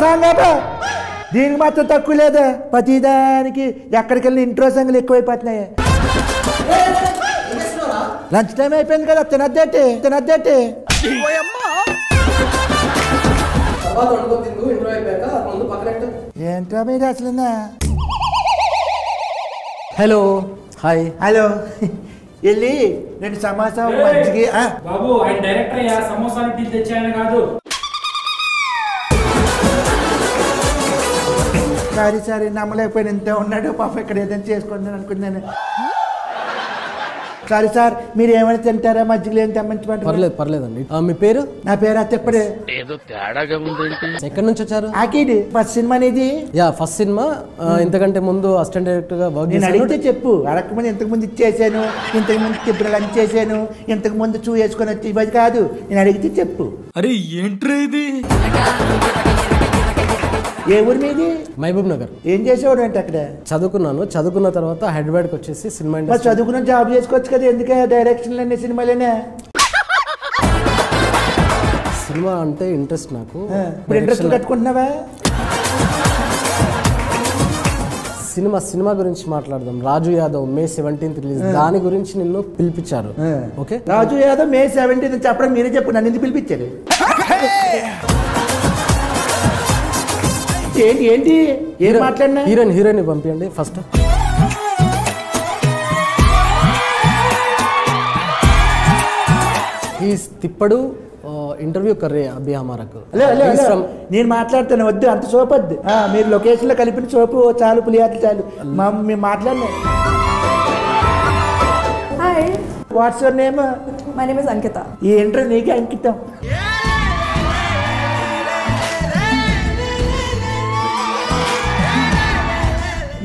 Song దీనికి మాత్రం తక్కువ లేదా ప్రతిదానికి ఎక్కడికి వెళ్ళిన ఇంట్రో సంగులు ఎక్కువైపోతున్నాయి లంచ్ టైం అయిపోయింది కదా తినద్దేటి ఏంట్రా మీరు అసలు హలో హాయ్ హలో వెళ్ళి 2 సమోసా మజ్జిగ బాబు ఆయన డైరెక్టర్ అయ్యా సమోసాలు టీ తెచ్చాయని కాదు సారీ నమ్మలేకపోయిన ఇంత ఉన్నాడు పాప ఇక్కడ ఏదైనా చేసుకుంటాను అనుకున్నాను సారీ సార్ మీరు ఏమైనా తింటారా మజ్జిగలు ఏం తెమ్మంచమంటారు పర్లేదండి మీ పేరు నా పేరు అత్తప్పుడే ఏదో తేడాగా ఉందేంటి ఎక్కడి నుంచి వచ్చారు ఆకిడి ఫస్ట్ సినిమా అనేది ఫస్ట్ సినిమా ఇంతకంటే ముందు అసిస్టెంట్ డైరెక్టర్ గా వర్క్ నేను అడిగితే చెప్పు అడగకముందు ఇంతకుముందు ఇచ్చేసాను ఇంతకుముందు ఇప్పుడు లంచ్ చేశాను ఇంతకుముందు చూ వేసుకొని వచ్చి ఇవ్వదు కాదు నేను అడిగితే చెప్పు అరే ఏంట్రా ఇది ఏ ఊరి మీది మహబూబ్ నగర్ ఏం చేసేవాడు అంటే అక్కడ చదువుకున్న తర్వాత హైదరాబాద్కి వచ్చేసి సినిమా మరి చదువుకున్న జాబ్ చేసుకోవచ్చు కదా ఎందుకే డైరెక్షన్లన్నీ సినిమాలేనే సినిమా అంటే ఇంట్రెస్ట్ నాకు ఇప్పుడు ఇంట్రెస్ట్ కట్టుకుంటున్నావా సినిమా గురించి మాట్లాడదాం రాజు యాదవ్ May 17th రిలీజ్ దాని గురించి నిన్ను పిలిపించారు ఓకే రాజు యాదవ్ May 17th చెప్పడం మీరే చెప్పు నన్ను ఎందుకు పిలిపించారు ఏంటి ఏం మాట్లాడినా హీరోయిన్ పంపించండి ఫస్ట్ తిప్పడు ఇంటర్వ్యూ కర్రే అభి హమారకు నేను మాట్లాడతాను వద్దు అంత సోపు వద్దు మీరు లొకేషన్ లో కలిపిన సోపు చాలు పులియాట్లు చాలు మేము మాట్లాడినా hi what's your name my name is Ankita ఈ ఇంటర్వ్యూ నీకే అంకితం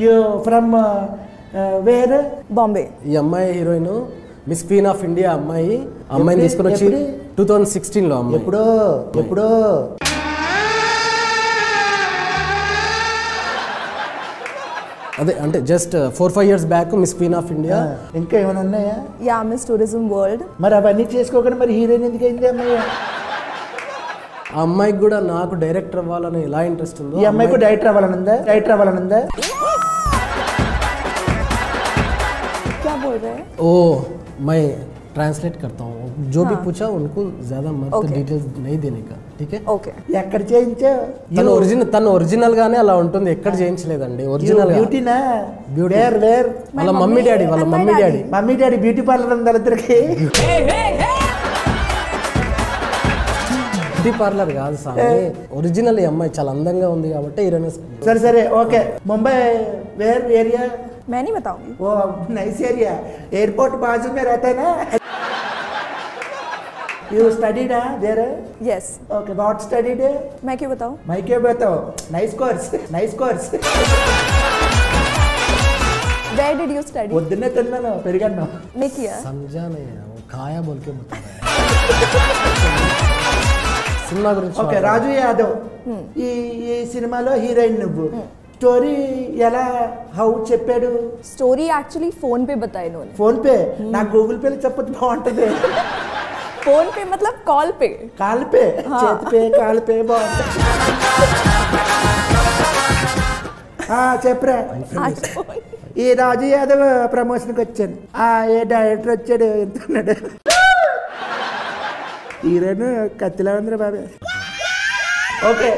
యూ ఫ్రమ్ వేర్ బాంబే ఈ అమ్మాయి heroine miss queen of India అమ్మాయిని తీసుకుని వచ్చి 2016 లో అమ్మాయి ఎప్పుడో అదే అంటే just 4-5 years back miss queen of India ఇంకా ఏమైనా ఉన్నాయా యా మిస్ టూరిజం వరల్డ్ మరి అవన్నీ చేసుకోకుండా మరి హీరోయిన్ ఎందుకు అయింది అమ్మాయి ఆ అమ్మాయికి కూడా నాకు డైరెక్టర్ అవ్వాలని ఎలా ఇంట్రెస్ట్ ఉందో ఈ అమ్మాయికి డైరెక్టర్ అవ్వాలనుందా क्या बोल रहे हैं ओ मैं ट्रांसलेट करता हूँ जो भी पूछा उनको ज्यादा मत डिटेल्स नहीं देने का ठीक है ఓకే ఎక్కడ చేయించా తను ఒరిజినల్ గానే అలా ఉంటుంది ఎక్కడ చేయించలేదండి ఒరిజినల్ బ్యూటీనా వేర్ వాళ్ళ మమ్మీ డాడీ బ్యూటీ పార్లర్ ఉంది వాళ్ళిద్దరికి బ్యూటీ పార్లర్ కాదు సామి ఒరిజినల్ ఈ అమ్మాయి చాలా అందంగా ఉంది కాబట్టి హీరోయిన్ సరే ఓకే ముంబై వేర్ ఏరియా मैं नहीं बताऊंगी वो नाइस एरिया एयरपोर्ट बाजू में रहता है ना you studied there yes okay what studied मैं क्यों बताऊं मैं क्यों बताऊं nice course where did you study పొద్దున్నే తిన్నాను పెరిగాను नहीं किया समझा नहीं है वो खाया बोल के बता रहा है సినిమా గురించి ఓకే రాజు యాదవ్ ఈ సినిమాలో హీరోయిన్ నువ్వు స్టోరీ ఎలా హౌ చెప్పాడు स्टोरी एक्चुअली फोन पे बताया इन्होंने ఫోన్ పే నాకు గూగుల్ పేలో చెప్పొచ్చు బాగుంటది फोन पे मतलब कॉल पे కాల్ పే చేతి పే కాల్ పే బాగుంటది చెప్పరా ఈ రాజు యాదవ్ ప్రమోషన్కి వచ్చాను ఏ డైరెక్టర్ వచ్చాడు ఎంత ఉన్నాడు హీరోయిన్ కత్తిలా ఉందిరా బాబే ఓకే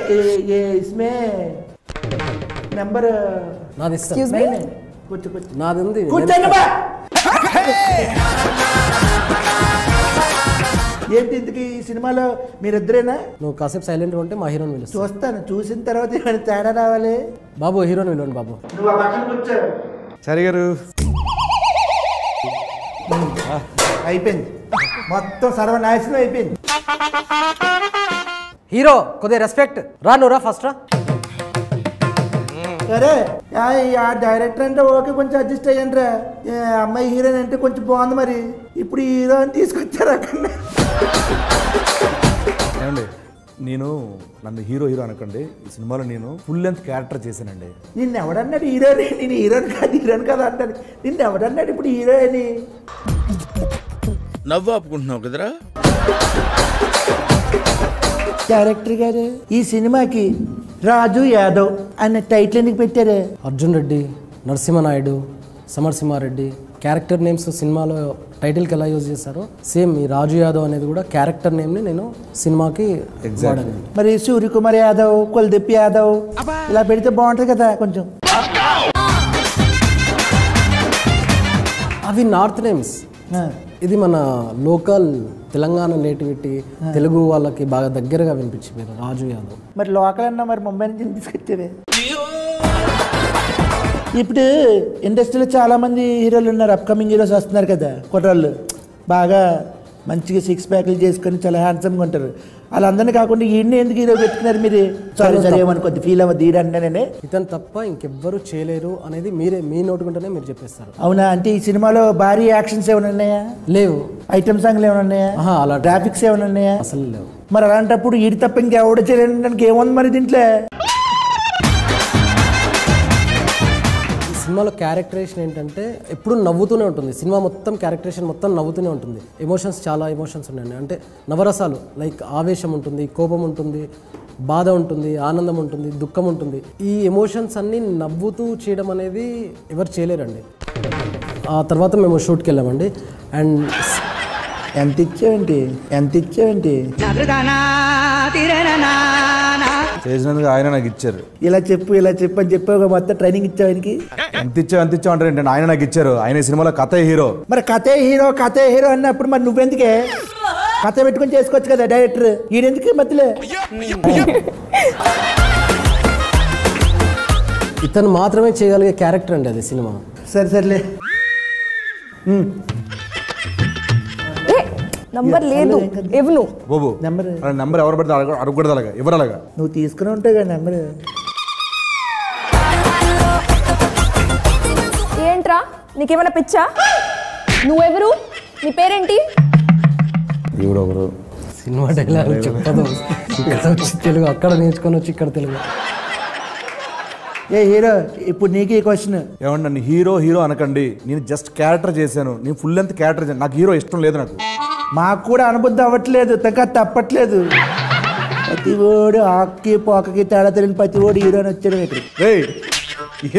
ఇస్మే నెంబర్ నాది एक्सक्यूज मी కూర్చో నాది ఉంది ఏంటి ఇంతకీ ఈ సినిమాలో మీరిద్దరేనా నువ్వు కాసేపు సైలెంట్ ఉంటే మా హీరోని పిలుస్తా చూస్తాను చూసిన తర్వాత ఏమైనా తేడా రావాలి బాబు హీరోని పిలవండి బాబు నువ్వు ఆ పక్కన కూర్చో సరే గారు అయిపోయింది మొత్తం సర్వనాశనం అయిపోయింది హీరో కొద్దిగా రెస్పెక్ట్ నువ్వు ఫస్ట్ రా సరే ఆ డైరెక్టర్ అంటే ఓకే కొంచెం అడ్జస్ట్ అయ్యండి రా అమ్మాయి హీరోయిన్ అంటే కొంచెం బాగుంది మరి ఇప్పుడు హీరోయిన్ తీసుకొచ్చారు అక్కడ ఏమండి నన్ను హీరో అనకండి ఈ సినిమాలో నేను ఫుల్ లెంత్ క్యారెక్టర్ చేశానండి నిన్ను ఎవడన్నాడు హీరోయిన్ నేను హీరోయిన్ కాదు అంటాను నిన్ను ఎవడన్నాడు ఇప్పుడు హీరోయిన్ నవ్వు ఆపుకుంటున్నావు కదరా డైరెక్టర్ గారు ఈ సినిమాకి రాజు యాదవ్ అనే టైటిల్ ఎందుకు పెట్టారు? అర్జున్ రెడ్డి, నరసింహనాయుడు, సమరసింహారెడ్డి క్యారెక్టర్ నేమ్స్ సినిమాలో టైటిల్కి ఎలా యూజ్ చేశారో సేమ్ ఈ రాజు యాదవ్ అనేది కూడా క్యారెక్టర్ నేమ్ని నేను సినిమాకి వాడాను. మరి సూర్యకుమార్ యాదవ్, కులదీప్ యాదవ్ ఇలా పెడితే బాగుంటుంది కదా కొంచెం. అవి నార్త్ నేమ్స్, ఇది మన లోకల్ తెలంగాణ నేటివిటీ, తెలుగు వాళ్ళకి బాగా దగ్గరగా వినిపించిపోయారు రాజు యాదవ్. మరి లోకల్ అన్నా మరి ముంబై నుంచి తీసుకొచ్చేవే. ఇప్పుడు ఇండస్ట్రీలో చాలా మంది హీరోలు ఉన్నారు, అప్కమింగ్ హీరోస్ వస్తున్నారు కదా, కుర్రాళ్ళు బాగా మంచిగా 6 ప్యాక్లు చేసుకొని చాలా హ్యాండ్సమ్గా ఉంటారు. వాళ్ళందరినీ కాకుండా ఈయన్ని ఎందుకు హీరో పెట్టుకున్నారు మీరు? సారీ ఏమనుకోద్ది, ఫీల్ అవ్వద్దు ఈడంటేనే. ఇతను తప్ప ఇంకెవ్వరు చేయలేరు అనేది మీ నోటుకుంటేనే మీరు చెప్పేస్తారు. అవునా? అంటే ఈ సినిమాలో భారీ యాక్షన్స్ ఏమైనా ఉన్నాయా? లేవు. ఐటమ్ సాంగ్లు ఏమైనా ఉన్నాయా? అలా గ్రాఫిక్స్ ఏమైనా ఉన్నాయా? అసలు లేవు. మరి అలాంటప్పుడు ఈడి తప్ప ఇంకెవడ చేయడానికి ఏముంది మరి దీంట్లో? సినిమాలో క్యారెక్టరేషన్ ఏంటంటే ఎప్పుడు నవ్వుతూనే ఉంటుంది. సినిమా మొత్తం క్యారెక్టరేషన్ మొత్తం నవ్వుతూనే ఉంటుంది. ఎమోషన్స్ చాలా ఎమోషన్స్ ఉన్నాయండి. అంటే నవరసాలు, లైక్ ఆవేశం ఉంటుంది, కోపం ఉంటుంది, బాధ ఉంటుంది, ఆనందం ఉంటుంది, దుఃఖం ఉంటుంది. ఈ ఎమోషన్స్ అన్నీ నవ్వుతూ చేయడం అనేది ఎవరు చేయలేరండి. ఆ తర్వాత మేము షూట్కి వెళ్ళామండి. అండ్ ఎంత ఇచ్చావేంటి చేసినందుకు ఆయన నాకు ఇచ్చారు. ఇలా చెప్పు అని చెప్పావు, మొత్తం ట్రైనింగ్ ఇచ్చావు ఆయనకి. ఎంత ఇచ్చావు అంటారు ఏంటంటే ఆయన నాకు ఇచ్చారు. ఆయన సినిమాలో కథే హీరో. మరి కథే హీరో అన్నప్పుడు మరి నువ్వెందుకే కథ పెట్టుకుని చేసుకోవచ్చు కదా డైరెక్టర్, ఈయనెందుకు మధ్యలో? ఇతను మాత్రమే చేయగలిగే క్యారెక్టర్ అండి అది సినిమా. సర్లే. నంబర్ లేదు ఇవ్వను. బాబు నెంబర్ ఎవరు పడితే అడగకూడదు, అలాగా ఎవరు అలాగా నువ్వు తీసుకుని ఉంటావు కదా నెంబర్. ఏంట్రా నీకేమైనా పిచ్చా? నువ్వెవరు? నీ పేరేంటి? ఎవరు సినిమా డైలాగ్ చెప్పదు. ఇక్కడ వచ్చి తెలుగు, అక్కడ నేర్చుకొని వచ్చి ఇక్కడ తెలుగు. ఏ హీరో, ఇప్పుడు నీకు ఈ క్వశ్చన్. ఏమండి నన్ను హీరో అనకండి. నేను జస్ట్ క్యారెక్టర్ చేశాను. నేను ఫుల్ లెంత్ క్యారెక్టర్ చేశాను. నాకు హీరో ఇష్టం లేదు. నాకు మాకు కూడా అనుబుద్ధి అవ్వట్లేదు, తప్పట్లేదు. ప్రతి ఓడు ఆక్కి పోకకి తేడా తెలియని ప్రతి ఓడు హీరోని వచ్చాడు ఇక్కడ.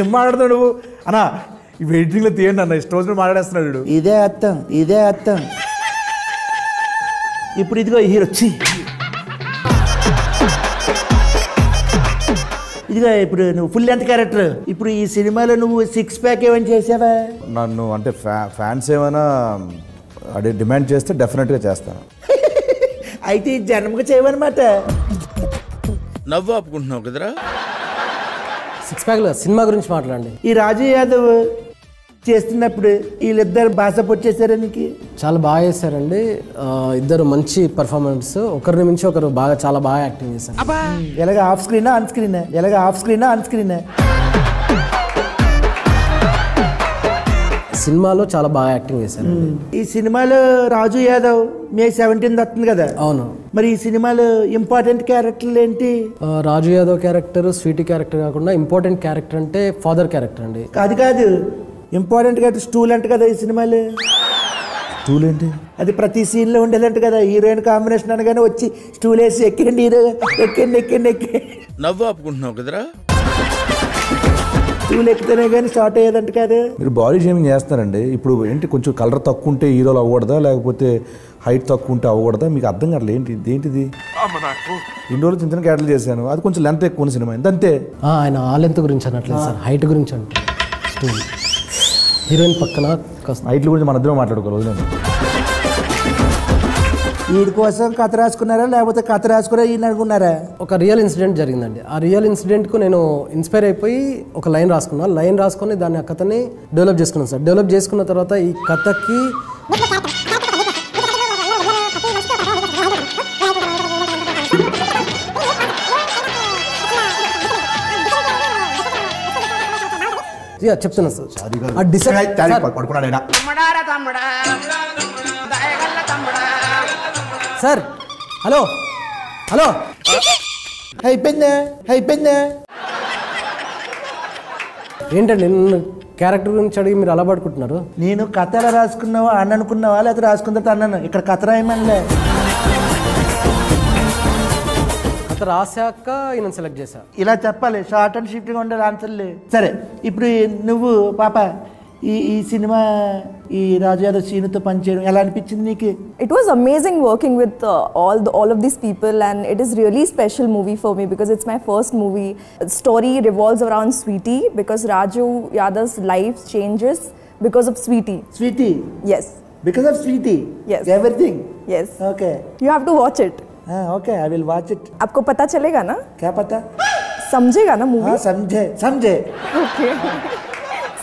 ఏం మాట్లాడుతున్నాడు నువ్వు అన్నా? ఈ వెయిటింగ్ లో తీయండి అన్న, ఇష్టం వచ్చిన మాట్లాడేస్తున్నాడు. ఇదే అర్థం. ఇప్పుడు ఇదిగో హీరో ఇదిగో ఇప్పుడు నువ్వు ఫుల్ లెంత్ క్యారెక్టర్. ఇప్పుడు ఈ సినిమాలో నువ్వు 6 ప్యాక్ ఏమైనా చేసావా? నన్ను అంటే ఫ్యాన్స్ ఏమైనా డిమాండ్ చేస్తే డెఫినెట్గా చేస్తాను. అయితే ఈ జన్మకు చేయవన్నమాట. నవ్వు ఆపుకుంటున్నావు కదరా. 6 ప్యాక్లో సినిమా గురించి మాట్లాడండి. ఈ రాజు యాదవ్ చేస్తున్నప్పుడు వీళ్ళిద్దరు బాగా సపోర్ట్ చేశారా నీకు? చాలా బాగా చేశారండి. ఇద్దరు మంచి పర్ఫార్మెన్స్, ఒకరిని మించి ఒకరు చాలా బాగా యాక్టింగ్ చేశారు. ఎలాగ ఆఫ్ స్క్రీనా ఆన్ స్క్రీనా? సినిమాలో చాలా బాగా యాక్టింగ్ చేశారు. ఈ సినిమాలో రాజు యాదవ్ May 17 వస్తుంది కదా. అవును. మరి ఈ సినిమాలో ఇంపార్టెంట్ క్యారెక్టర్లు ఏంటి? రాజు యాదవ్ క్యారెక్టర్ స్వీటీ క్యారెక్టర్ కాకుండా ఇంపార్టెంట్ క్యారెక్టర్ అంటే ఫాదర్ క్యారెక్టర్ అండి. కాదు ఇంపార్టెంట్ క్యారెక్టర్ స్టూల్ అంట కదా ఈ సినిమాలో. స్టూల్ ఏంటి? అది ప్రతి సీన్ లో ఉండేదంట కదా. హీరోయిన్ కాంబినేషన్ అనగానే వచ్చి స్టూల్ వేసి ఎక్కండి హీరో, ఎక్కండి. నవ్వు ఆపుకుంటున్నావు కదరా. స్టూల్ ఎక్కితేనే కానీ స్టార్ట్ అయ్యేదంట కదా. మీరు బాడీ షేమింగ్ చేస్తున్నారండి. ఇప్పుడు ఏంటి, కొంచెం కలర్ తక్కువ ఉంటే హీరోలు అవ్వకూడదా, లేకపోతే హైట్ తక్కువ ఉంటే అవ్వకూడదా? మీకు అర్థం కావట్లేదు. ఏంటిది? ఇన్ని రోజులు చిన్న క్యారెక్టర్లు చేశాను, అది కొంచెం లెంత్ ఎక్కువ ఉన్న సినిమా అంతే. ఆయన ఆ లెంత్ గురించి అనట్లేదు సార్, హైట్ గురించి అంటే. హీరోయిన్ పక్కన హైట్ల గురించి మన ఇద్దరం మాట్లాడుకోవాలి. వీడి కోసం కథ రాసుకున్నారా లేకపోతే కథ రాసుకురా ఈయన అనుకున్నారా? ఒక రియల్ ఇన్సిడెంట్ జరిగిందండి. ఆ రియల్ ఇన్సిడెంట్కు నేను ఇన్స్పైర్ అయిపోయి ఒక లైన్ రాసుకొని దాన్ని ఆ కథని డెవలప్ చేసుకున్నాను సార్. డెవలప్ చేసుకున్న తర్వాత ఈ కథకి చెప్తున్నా సార్. హలో అయిపోయిందా? ఏంటండి నిన్ను క్యారెక్టర్ గురించి అడిగి మీరు అలా పడుకుంటున్నారు? నేను కథ ఎలా రాసుకున్నావా అని అనుకున్నావా లేకపోతే రాసుకున్న తర్వాత అన్నాను. ఇక్కడ కథ రాయమనిలే. అంత రాశాక ఈయన సెలెక్ట్ చేశా. ఇలా చెప్పాలి, షార్ట్ అండ్ స్వీట్గా ఉండాలి ఆన్సర్లు. సరే ఇప్పుడు నువ్వు పాప ఈ సినిమా ఈ రాజు యాదవ్ సీనుతో పనిచేయడం ఎలా అనిపించింది నీకు? It was amazing working with all of these people, and it is really special movie for me because it's my first movie. The story revolves around Sweetie because Raju Yadav's life changes because of Sweetie. Sweetie? Yes. Because of Sweetie? Yes. Everything? Yes. Okay. You have to watch it. Okay, I will watch it. आपको पता चलेगा ना? क्या पता? समझेगा ना movie? हाँ समझे. Okay.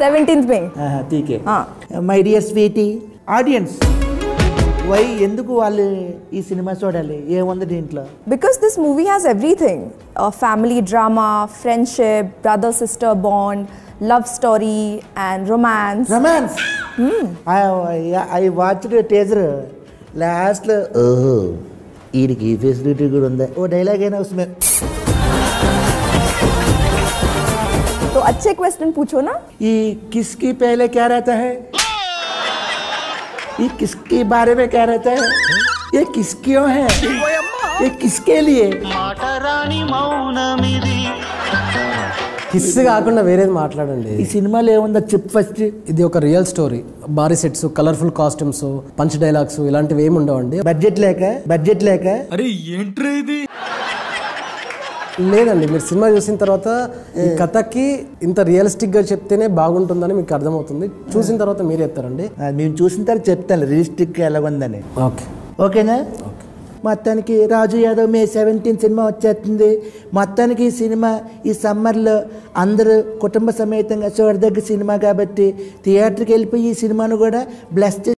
17th में. हाँ ठीक है. हाँ. My dear Sweetie, audience, why ఎందుకు వాళ్ళు ఈ సినిమా చూడాలి? ఏముంది దీంట్లో? Because this movie has everything. Family drama, friendship, brother-sister bond, love story and romance. Romance? I watched a teaser. లాస్ట్లో ఓహో వీడికి ఈ ఫెసిలిటీ కూడా ఉందా, ఓ డైలాగ్ అయినా उसमें. तो अच्छे क्वेश्चन पूछो ना. ये किसकी पहले क्या रहता है? ये किसके बारे में क्या रहता है? ये किस क्यों है? ये किसके लिए? కిస్ కాకుండా వేరేది మాట్లాడండి. ఈ సినిమాలో ఏముందో చెప్పు ఫస్ట్. ఇది ఒక రియల్ స్టోరీ. భారీ sets, colourful costumes, punch dialogues ఇలాంటివి ఏమి ఉండవండి. బడ్జెట్ లేక అరే ఏంట్రా ఇది? లేదండి, మీరు సినిమా చూసిన తర్వాత ఈ కథకి ఇంత రియలిస్టిక్ గా చెప్తేనే బాగుంటుందని మీకు అర్థమవుతుంది. చూసిన తర్వాత మీరు చెప్తారండి. మేము చూసిన తర్వాత చెప్తాను రియలిస్టిక్ ఎలాగుందని. ఓకే ఓకేనా? మొత్తానికి రాజు యాదవ్ మే 17 సినిమా వచ్చేస్తుంది. మొత్తానికి ఈ సినిమా ఈ సమ్మర్లో అందరూ కుటుంబ సమేతంగా చూడదగ్గ సినిమా కాబట్టి థియేటర్కి వెళ్ళిపోయి ఈ సినిమాను కూడా బ్లెస్